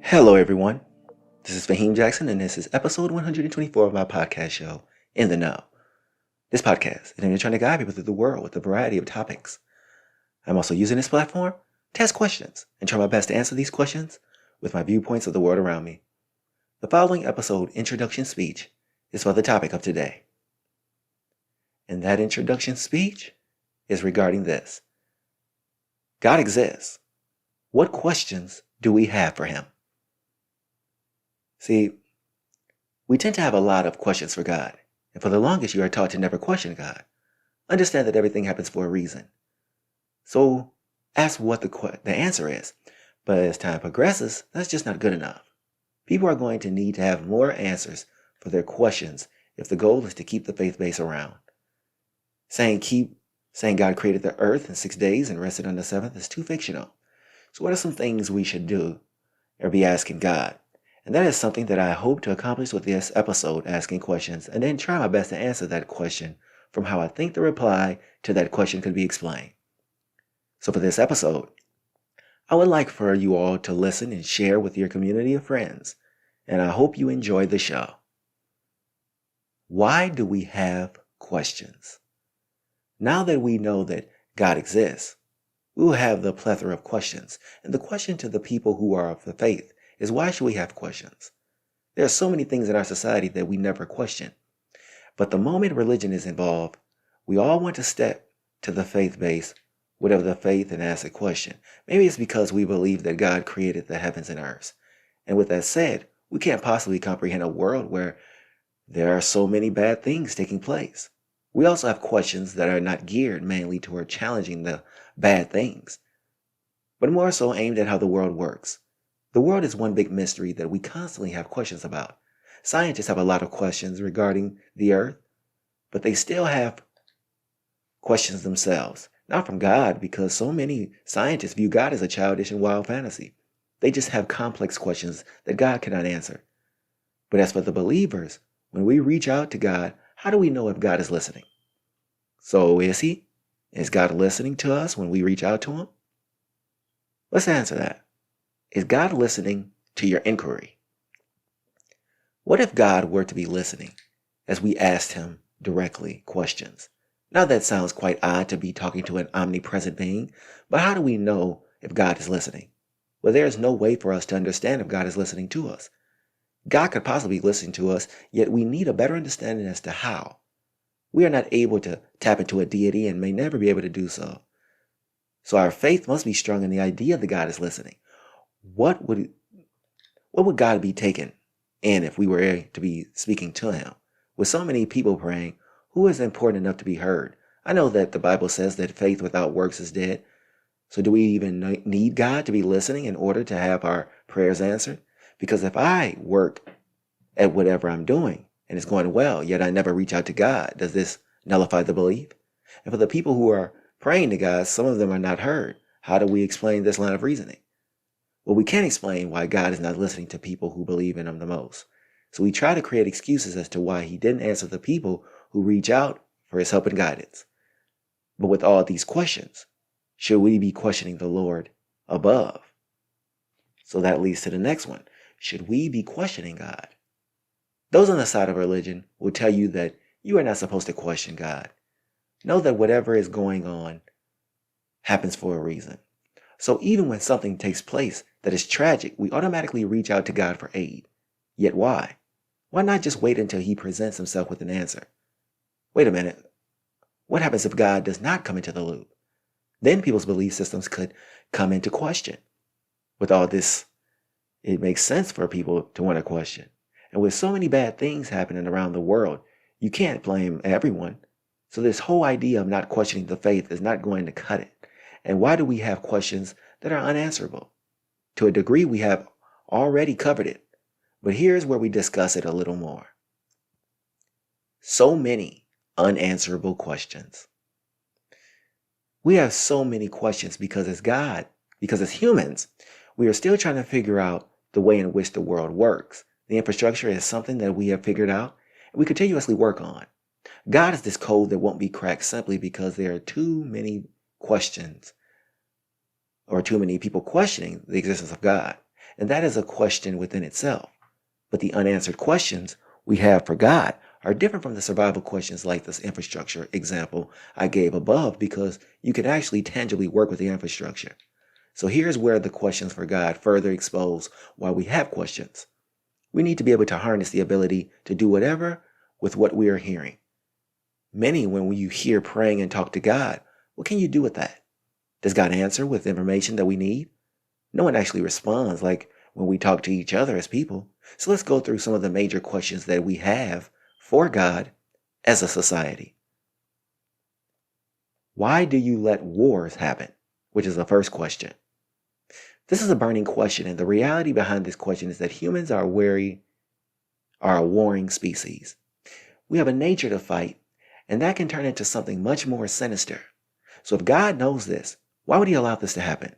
Hello, everyone. This is Faheem Jackson, and this is episode 124 of my podcast show, In the Know. This podcast is aimed trying to guide people through the world with a variety of topics. I'm also using this platform to ask questions and try my best to answer these questions with my viewpoints of the world around me. The following episode introduction speech is for the topic of today. And that introduction speech is regarding this. God exists. What questions do we have for him? See, we tend to have a lot of questions for God, and for the longest you are taught to never question God. Understand that everything happens for a reason. So ask what the answer is, but as time progresses, that's just not good enough. People are going to need to have more answers for their questions if the goal is to keep the faith base around. Saying God created the earth in 6 days and rested on the seventh is too fictional. So what are some things we should do or be asking God? And that is something that I hope to accomplish with this episode, asking questions, and then try my best to answer that question from how I think the reply to that question could be explained. So for this episode, I would like for you all to listen and share with your community of friends, and I hope you enjoy the show. Why do we have questions? Now that we know that God exists, we will have the plethora of questions, and the question to the people who are of the faith is, why should we have questions? There are so many things in our society that we never question. But the moment religion is involved, we all want to step to the faith base, whatever the faith, and ask a question. Maybe it's because we believe that God created the heavens and earth. And with that said, we can't possibly comprehend a world where there are so many bad things taking place. We also have questions that are not geared mainly toward challenging the bad things, but more so aimed at how the world works. The world is one big mystery that we constantly have questions about. Scientists have a lot of questions regarding the earth, but they still have questions themselves. Not from God, because so many scientists view God as a childish and wild fantasy. They just have complex questions that God cannot answer. But as for the believers, when we reach out to God, how do we know if God is listening? So is he? Is God listening to us when we reach out to him? Let's answer that. Is God listening to your inquiry? What if God were to be listening as we asked him directly questions? Now that sounds quite odd to be talking to an omnipresent being, but how do we know if God is listening? Well, there is no way for us to understand if God is listening to us. God could possibly be listening to us, yet we need a better understanding as to how. We are not able to tap into a deity and may never be able to do so. So our faith must be strong in the idea that God is listening. What would God be taken in if we were to be speaking to him? With so many people praying, who is important enough to be heard? I know that the Bible says that faith without works is dead. So do we even need God to be listening in order to have our prayers answered? Because if I work at whatever I'm doing and it's going well, yet I never reach out to God, does this nullify the belief? And for the people who are praying to God, some of them are not heard. How do we explain this line of reasoning? Well, we can't explain why God is not listening to people who believe in him the most. So we try to create excuses as to why he didn't answer the people who reach out for his help and guidance. But with all these questions, should we be questioning the Lord above? So that leads to the next one. Should we be questioning God? Those on the side of religion will tell you that you are not supposed to question God. Know that whatever is going on happens for a reason. So even when something takes place that is tragic, we automatically reach out to God for aid. Yet why? Why not just wait until he presents himself with an answer? Wait a minute. What happens if God does not come into the loop? Then people's belief systems could come into question. With all this, it makes sense for people to want to question. And with so many bad things happening around the world, you can't blame everyone. So this whole idea of not questioning the faith is not going to cut it. And why do we have questions that are unanswerable? To a degree, we have already covered it, but here's where we discuss it a little more. So many unanswerable questions. We have so many questions because as humans, we are still trying to figure out the way in which the world works. The infrastructure is something that we have figured out and we continuously work on. God is this code that won't be cracked simply because there are too many questions or too many people questioning the existence of God. and that is a question within itself. But the unanswered questions we have for God are different from the survival questions like this infrastructure example I gave above, because you can actually tangibly work with the infrastructure. So here's where the questions for God further expose why we have questions. We need to be able to harness the ability to do whatever with what we are hearing. Many, when you hear praying and talk to God, what can you do with that? Does God answer with information that we need? No one actually responds like when we talk to each other as people. So let's go through some of the major questions that we have for God as a society. Why do you let wars happen? Which is the first question. This is a burning question, and the reality behind this question is that humans are a warring species. We have a nature to fight, and that can turn into something much more sinister. So if God knows this, why would he allow this to happen?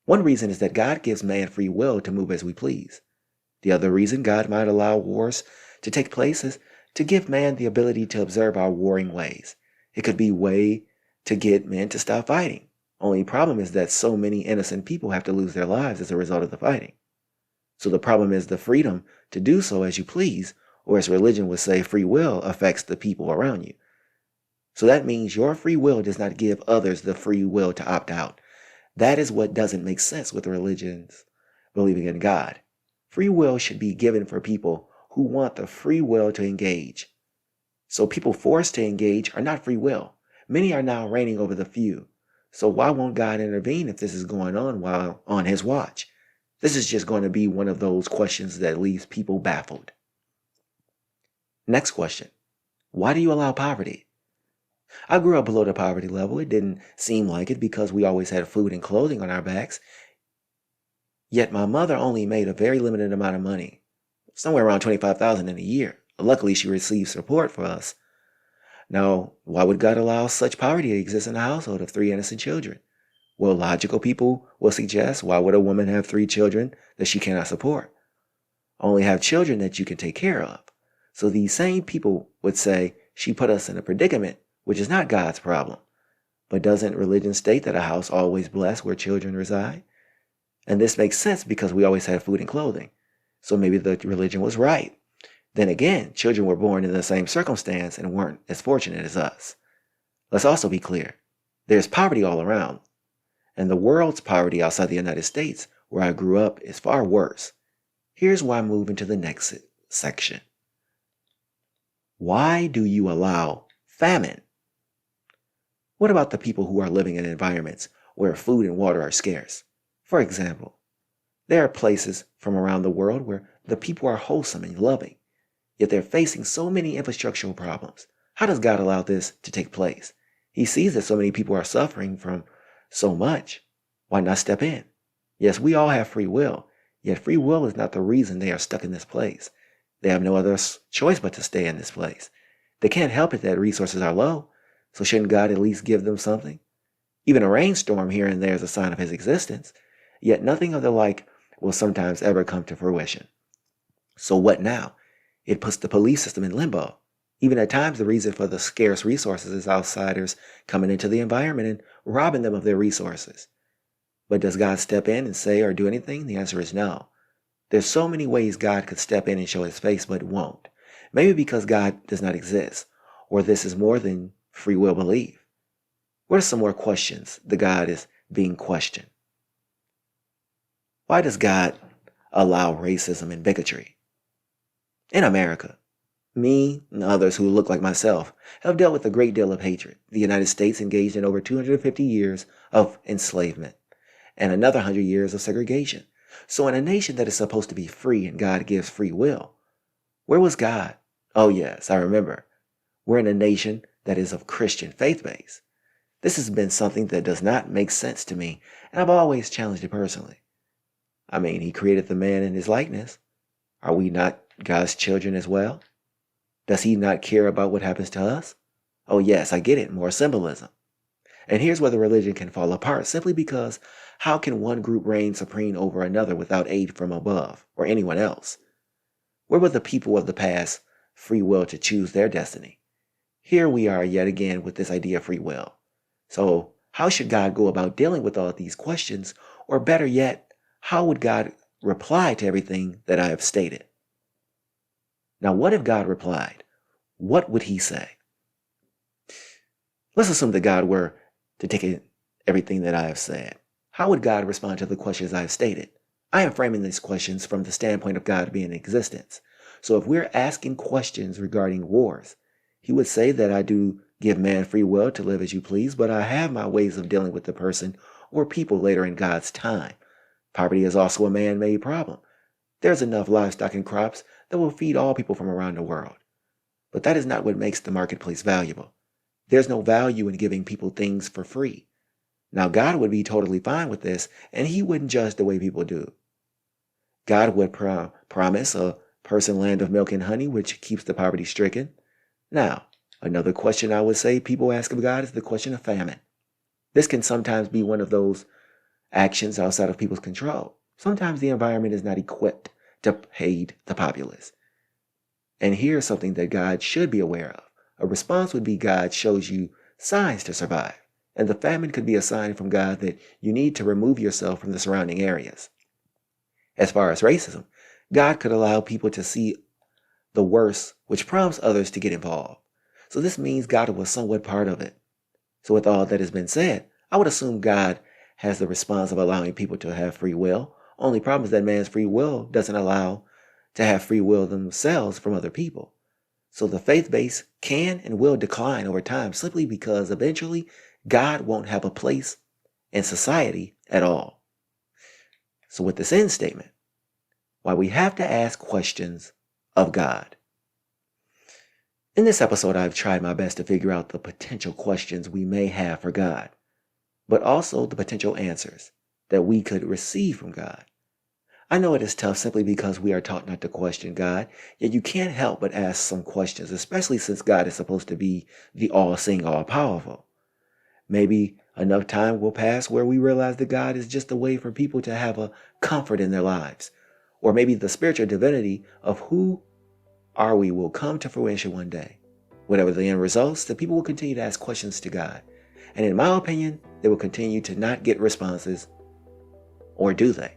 One reason is that God gives man free will to move as we please. The other reason God might allow wars to take place is to give man the ability to observe our warring ways. It could be a way to get men to stop fighting. Only problem is that so many innocent people have to lose their lives as a result of the fighting. So the problem is the freedom to do so as you please, or as religion would say, free will affects the people around you. So that means your free will does not give others the free will to opt out. That is what doesn't make sense with religions believing in God. Free will should be given for people who want the free will to engage. So people forced to engage are not free will. Many are now reigning over the few. So why won't God intervene if this is going on while on his watch? This is just going to be one of those questions that leaves people baffled. Next question. Why do you allow poverty? I grew up below the poverty level. It didn't seem like it because we always had food and clothing on our backs. Yet my mother only made a very limited amount of money, somewhere around $25,000 in a year. Luckily, she received support for us. Now, why would God allow such poverty to exist in a household of 3 innocent children? Well, logical people will suggest, why would a woman have 3 children that she cannot support? Only have children that you can take care of. So these same people would say, she put us in a predicament, which is not God's problem. But doesn't religion state that a house always blessed where children reside? And this makes sense because we always had food and clothing. So maybe the religion was right. Then again, children were born in the same circumstance and weren't as fortunate as us. Let's also be clear. There's poverty all around. And the world's poverty outside the United States, where I grew up, is far worse. Here's why I'm moving to the next section. Why do you allow famine? What about the people who are living in environments where food and water are scarce? For example, there are places from around the world where the people are wholesome and loving, yet they're facing so many infrastructural problems. How does God allow this to take place? He sees that so many people are suffering from so much. Why not step in? Yes, we all have free will, yet free will is not the reason they are stuck in this place. They have no other choice but to stay in this place. They can't help it that resources are low, so shouldn't God at least give them something? Even a rainstorm here and there is a sign of his existence, yet nothing of the like will sometimes ever come to fruition. So what now? It puts the police system in limbo. Even at times, the reason for the scarce resources is outsiders coming into the environment and robbing them of their resources. But does God step in and say or do anything? The answer is no. There's so many ways God could step in and show his face, but won't. Maybe because God does not exist, or this is more than free will belief. What are some more questions that God is being questioned? Why does God allow racism and bigotry? In America, me and others who look like myself have dealt with a great deal of hatred. The United States engaged in over 250 years of enslavement and another 100 years of segregation. So in a nation that is supposed to be free and God gives free will, where was God? Oh yes, I remember. We're in a nation that is of Christian faith base. This has been something that does not make sense to me, and I've always challenged it personally. I mean, he created the man in his likeness. Are we not God's children as well? Does he not care about what happens to us? Oh yes, I get it, more symbolism. And here's where the religion can fall apart, simply because how can one group reign supreme over another without aid from above or anyone else? Where were the people of the past free will to choose their destiny? Here we are yet again with this idea of free will. So how should God go about dealing with all of these questions? Or better yet, how would God reply to everything that I have stated. Now, what if God replied? What would he say? Let's assume that God were to take everything that I have said. How would God respond to the questions I have stated? I am framing these questions from the standpoint of God being in existence. So if we're asking questions regarding wars, he would say that I do give man free will to live as you please, but I have my ways of dealing with the person or people later in God's time. Poverty is also a man-made problem. There's enough livestock and crops that will feed all people from around the world. But that is not what makes the marketplace valuable. There's no value in giving people things for free. Now, God would be totally fine with this, and he wouldn't judge the way people do. God would promise a person land of milk and honey, which keeps the poverty stricken. Now, another question I would say people ask of God is the question of famine. This can sometimes be one of those actions outside of people's control. Sometimes the environment is not equipped to aid the populace. And here's something that God should be aware of. A response would be God shows you signs to survive. And the famine could be a sign from God that you need to remove yourself from the surrounding areas. As far as racism, God could allow people to see the worst, which prompts others to get involved. So this means God was somewhat part of it. So with all that has been said, I would assume God has the response of allowing people to have free will. Only problem is that man's free will doesn't allow to have free will themselves from other people. So the faith base can and will decline over time simply because eventually God won't have a place in society at all. So with this end statement, why we have to ask questions of God. In this episode, I've tried my best to figure out the potential questions we may have for God, but also the potential answers that we could receive from God. I know it is tough simply because we are taught not to question God, yet you can't help but ask some questions, especially since God is supposed to be the all-seeing, all-powerful. Maybe enough time will pass where we realize that God is just a way for people to have a comfort in their lives. Or maybe the spiritual divinity of who are we will come to fruition one day. Whatever the end results, the people will continue to ask questions to God. And in my opinion, they will continue to not get responses. Or do they?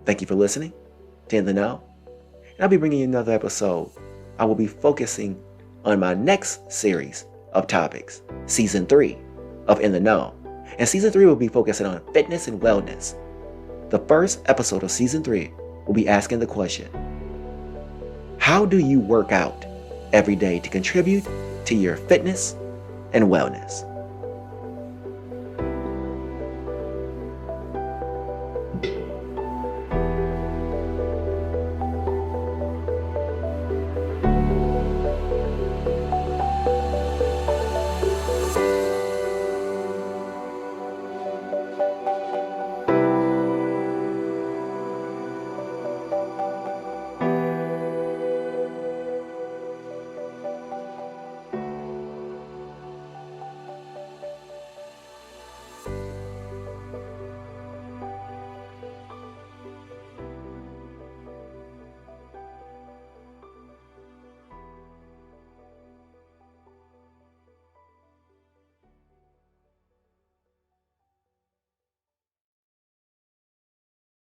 Thank you for listening to In the Know. And I'll be bringing you another episode. I will be focusing on my next series of topics, Season 3 of In the Know. And Season 3 will be focusing on fitness and wellness. The first episode of Season 3 will be asking the question, how do you work out every day to contribute to your fitness and wellness?